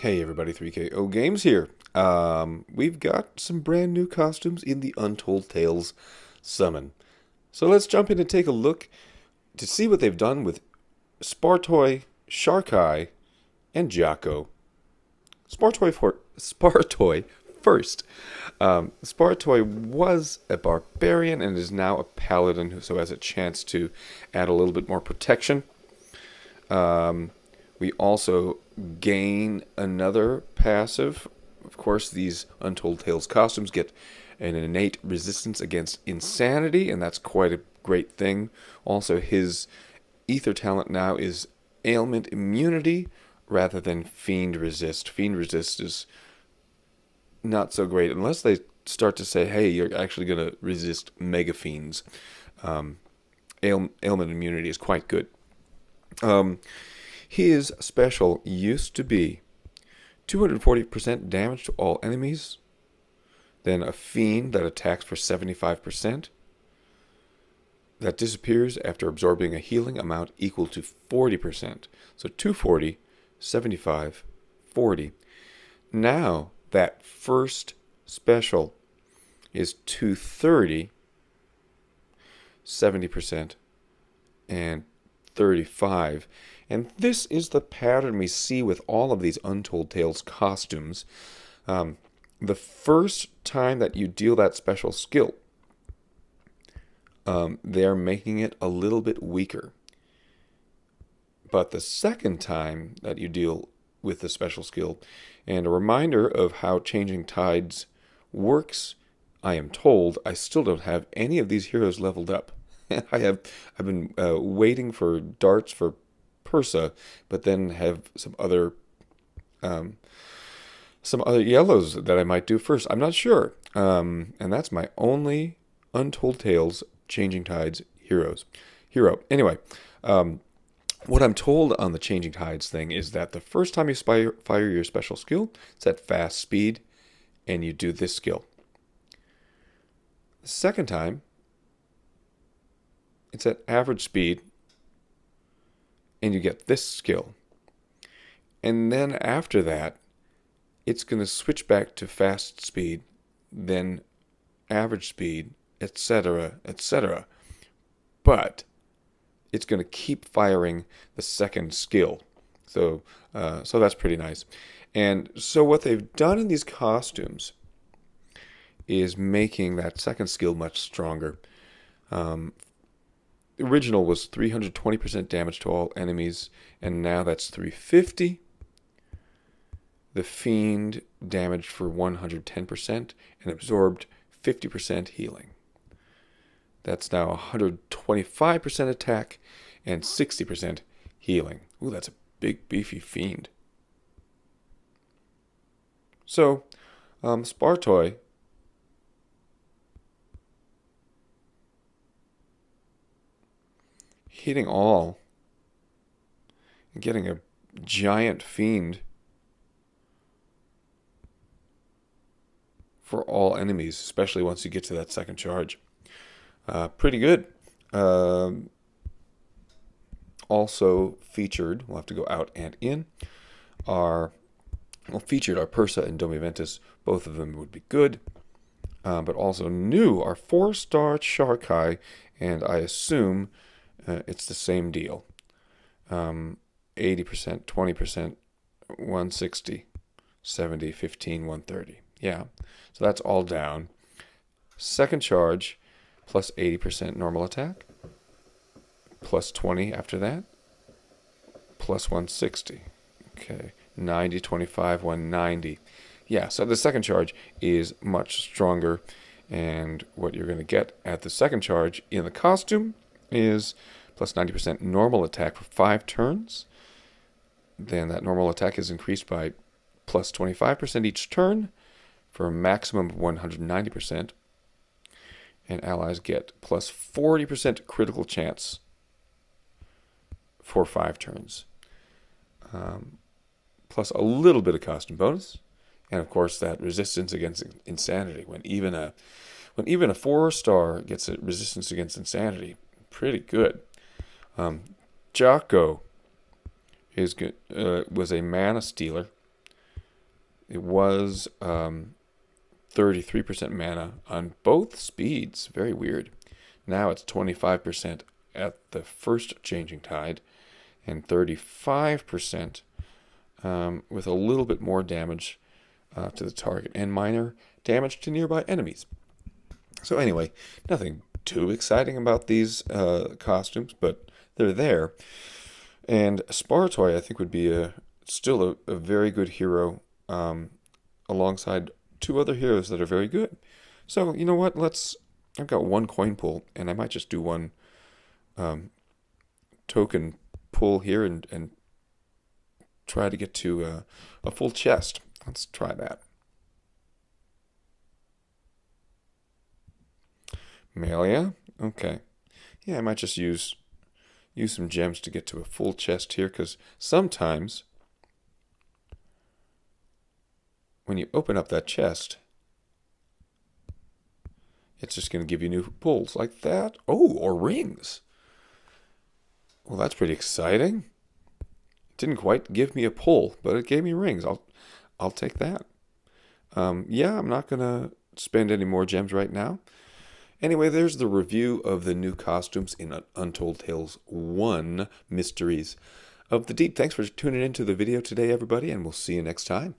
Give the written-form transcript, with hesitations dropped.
Hey everybody, 3KO Games here. We've got some brand new costumes in the Untold Tales Summon. So let's jump in and take a look to see what they've done with Spartoi, Shar'Khai, and Jaco. Spartoi first. Spartoi was a barbarian and is now a paladin, so has a chance to add a little bit more protection. We also gain another passive. Of course, these Untold Tales costumes get an innate resistance against insanity, and that's quite a great thing. Also, his ether talent now is ailment immunity rather than fiend resist. Fiend resist is not so great unless they start to say, hey, you're actually going to resist mega fiends. Ailment immunity is quite good. His special used to be 240% damage to all enemies, then a fiend that attacks for 75%, that disappears after absorbing a healing amount equal to 40%. So 240, 75, 40. Now that first special is 230, 70%, and 35. And this is the pattern we see with all of these Untold Tales costumes. The first time that you deal that special skill, they are making it a little bit weaker. But the second time that you deal with the special skill, and a reminder of how Changing Tides works, I am told I still don't have any of these heroes leveled up. I've been waiting for darts for Persa, but then have some other yellows that I might do first. I'm not sure, and that's my only Untold Tales Changing Tides hero. Anyway, what I'm told on the Changing Tides thing is that the first time you fire your special skill, it's at fast speed, and you do this skill. The second time, it's at average speed, and you get this skill. And then after that, it's going to switch back to fast speed, then average speed, etc., etc. But it's going to keep firing the second skill. So that's pretty nice. And so what they've done in these costumes is making that second skill much stronger. The original was 320% damage to all enemies, and now that's 350. The Fiend damaged for 110% and absorbed 50% healing. That's now 125% attack and 60% healing. Ooh, that's a big, beefy Fiend. So, Spartoi hitting all and getting a giant fiend for all enemies, especially once you get to that second charge. Pretty good. Also featured, we'll have to go out and in, featured are Persa and Domiventus. Both of them would be good. But also new are 4-star Shar'Khai, and I assume it's the same deal. 80%, 20%, 160, 70, 15, 130. Yeah, so that's all down. Second charge, plus 80% normal attack, plus 20 after that, plus 160. Okay, 90, 25, 190. Yeah, so the second charge is much stronger, and what you're going to get at the second charge in the costume is plus 90% normal attack for 5 turns. Then that normal attack is increased by plus 25% each turn for a maximum of 190%. And allies get plus 40% critical chance for 5 turns. Plus a little bit of costume bonus. And of course that resistance against insanity. When even a 4-star gets a resistance against insanity, pretty good. Jaco was a mana stealer It was 33% mana on both speeds. Very weird. Now it's 25% at the first changing tide and 35% with a little bit more damage to the target and minor damage to nearby enemies. So anyway, nothing too exciting about these costumes, but they're there. And Spartoi, I think, would be still a very good hero alongside two other heroes that are very good. So you know what? I've got one coin pull, and I might just do one token pull here and try to get to a full chest. Let's try that. Malia? Okay. Yeah, I might just use some gems to get to a full chest here, because sometimes when you open up that chest, it's just going to give you new pulls like that. Oh, or rings. Well, that's pretty exciting. It didn't quite give me a pull, but it gave me rings. I'll take that. Yeah, I'm not going to spend any more gems right now. Anyway, there's the review of the new costumes in Untold Tales 1 Mysteries of the Deep. Thanks for tuning into the video today, everybody, and we'll see you next time.